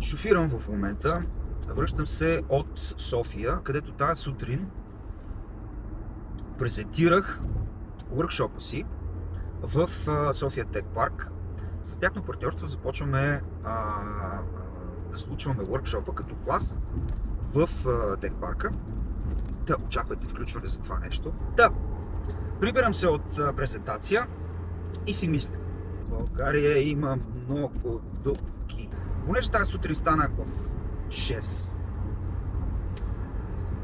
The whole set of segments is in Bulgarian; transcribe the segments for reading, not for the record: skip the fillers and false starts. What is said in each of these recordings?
Шофирам в момента, връщам се от София, където тази сутрин презентирах workshop-а си в София Tech Park. С тяхно партньорство започваме да случваме workshop-а като клас в Tech Park-а. Да, очаквайте включване за това нещо. Да, прибирам се от презентация и си мисля: България има много дупки. Понеже тази сутрин станах в 6.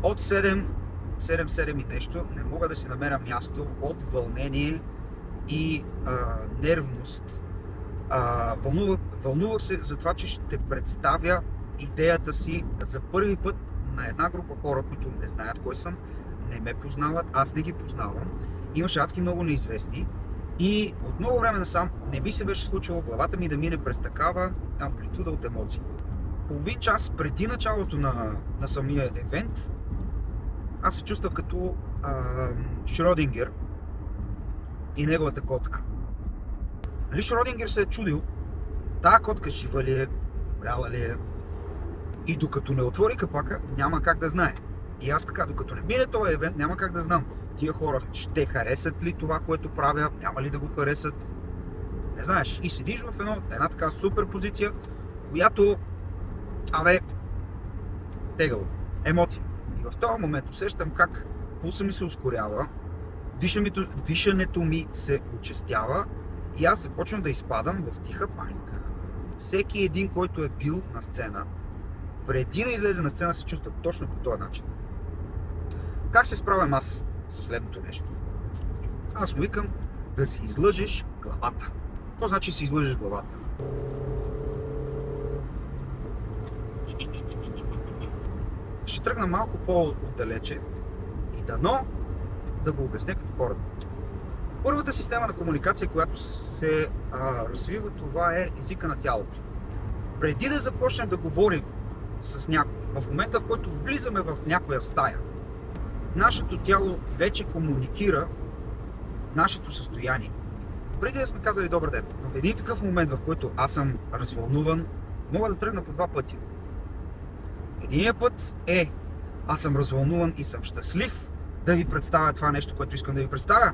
От 7 и нещо не мога да си намеря място от вълнение и нервност. Вълнувах се за това, че ще представя идеята си за първи път на една група хора, които не знаят кой съм, не ме познават, аз не ги познавам. Имаше адски много неизвестни и от много време насам не би се беше случило главата ми да мине през такава амплитуда от емоции. Половин час преди началото на самия евент, аз се чувствах като Шродингер и неговата котка. Нали Шродингер се е чудил, тая котка жива ли е, умряла ли е, и докато не отвори капака, няма как да знае. И аз така, докато не мине този евент, няма как да знам тия хора ще харесат ли това, което правя, няма ли да го харесат. Не знаеш, и седиш в една така супер позиция, която, тегаво, емоция. И в този момент усещам как пулса ми се ускорява, дишането ми се участява и аз започвам да изпадам в тиха паника. Всеки един, който е бил на сцена, преди да излезе на сцена, се чувства точно по този начин. Как се справям аз със следното нещо? Аз му викам да си излъжеш главата. Какво значи си излъжеш главата? Ще тръгна малко по-отдалече и дано да го обясня като хората. Първата система на комуникация, която се развива, това е езика на тялото. Преди да започнем да говорим с някой, в момента, в който влизаме в някоя стая, нашето тяло вече комуникира нашето състояние. Преди да сме казали добър ден, в един такъв момент, в който аз съм развълнуван, мога да тръгна по два пътя. Единият път е: аз съм развълнуван и съм щастлив да ви представя това нещо, което искам да ви представя.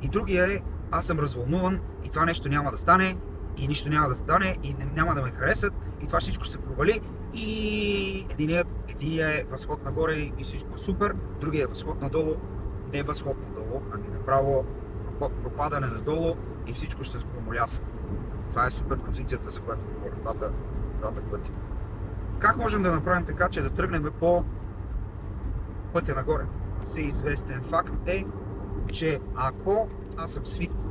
И другия е: аз съм развълнуван и това нещо няма да стане, и нищо няма да стане, и няма да ме харесат, и това всичко ще се провали. И единият е възход нагоре и всичко е супер, другия е възход надолу, не възход надолу, ами направо пропадане надолу и всичко ще се сгромоляса. Това е супер позицията, за която говоря, двата пъти. Как можем да направим така, че да тръгнем по пътя нагоре? Всеизвестен факт е, че ако аз съм свит,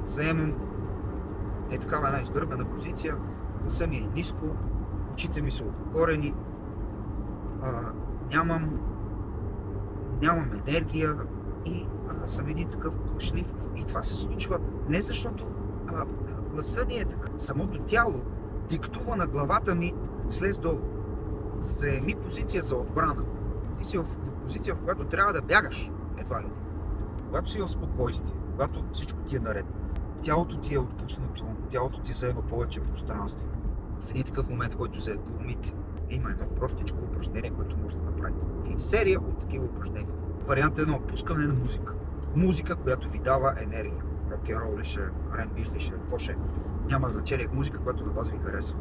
заемам такава една изгърбена позиция, гласа ми е ниско, очите ми са отгорени, нямам енергия и съм един такъв плашлив. И това се случва не защото гласа ми е така. Самото тяло диктува на главата ми: слез долу, заеми позиция за отбрана. Ти си в позиция, в която трябва да бягаш, едва ли не. Когато си в спокойствие, когато всичко ти е наред, тялото ти е отпуснато, тялото ти заема повече пространство. В един такъв момент, в който се глумите, има едно простичко упражнение, което може да направите. И серия от такива упражнения. Вариант 1: пускане на музика. Музика, която ви дава енергия. Рок-н-рол ли ще, R&B ли ще, какво ще. Няма значение, музика, която на вас ви харесва.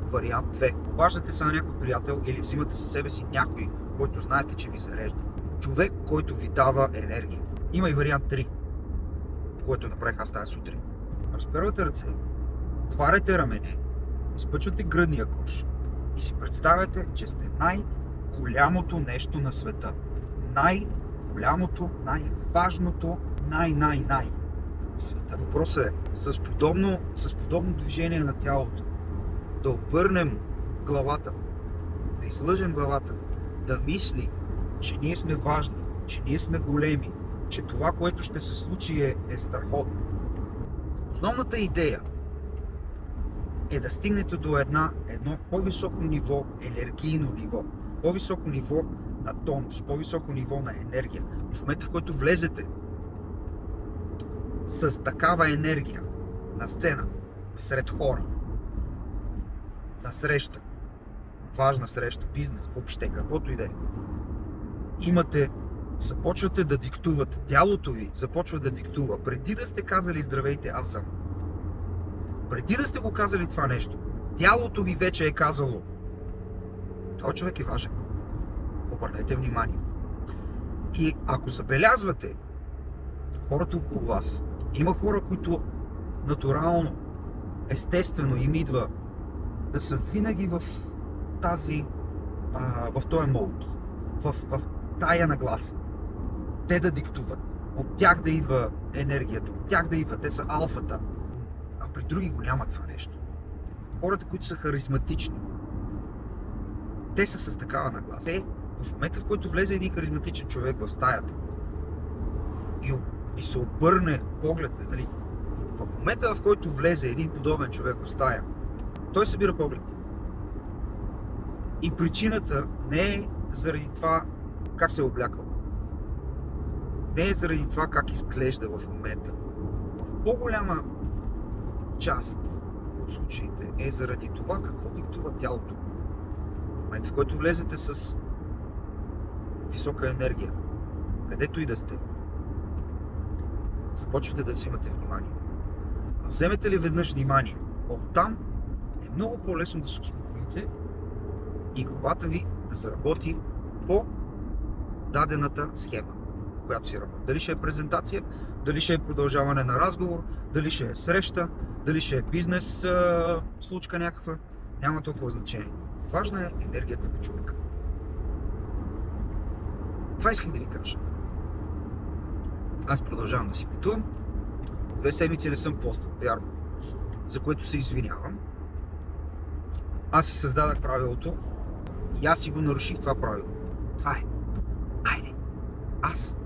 Вариант 2: обаждате се на някой приятел или взимате със себе си някой, който знаете, че ви зарежда. Човек, който ви дава енергия. Има и вариант 3, който направих аз тази сутрин. Разпервате ръце, отваряте рамене, изпъчвате гръдния кош и си представяте, че сте най-голямото нещо на света. Най-голямото, най-важното, най на света. Въпросът е с подобно движение на тялото да обърнем главата, да излъжем главата, да мисли, че ние сме важни, че ние сме големи, че това, което ще се случи е страхотно. Основната идея е да стигнете до едно по-високо ниво, енергийно ниво, по-високо ниво на тонус, по-високо ниво на енергия. В момента, в който влезете с такава енергия на сцена, сред хора, на среща, важна среща, бизнес, въобще, каквото и да е, започвате да диктувате, тялото ви започва да диктува, преди да сте казали здравейте, аз съм. Преди да сте го казали това нещо, тялото ви вече е казало, този човек е важен. Обърнете внимание. И ако забелязвате хората около вас, има хора, които натурално, естествено им идва да са винаги в този мод, в тая нагласа. Те да диктуват. От тях да идва енергията, от тях да идва. Те са алфата. А при други го няма това нещо. Хората, които са харизматични, те са с такава нагласа. Те, в момента, в който влезе един харизматичен човек в стаята и се обърне поглед, нали, в момента, в който влезе един подобен човек в стая, той събира поглед. И причината не е заради това как се е облякал. Не е заради това как изглежда в момента. В по-голяма част от случаите е заради това какво диктува тялото. В момента, в който влезете с висока енергия, където и да сте, започвате да взимате внимание. А вземете ли веднъж внимание, оттам е много по-лесно да се успокоите и главата ви да заработи по дадената схема, която си работи. Дали ще е презентация, дали ще е продължаване на разговор, дали ще е среща, дали ще е бизнес случка някаква, няма толкова значение. Важна е енергията на човека. Това исках да ви кажа. Аз продължавам да си пътувам. 2 седмици не съм поствал, вярно. За което се извинявам. Аз си създадах правилото и аз си го наруших това правило. Това е. Айде. Аз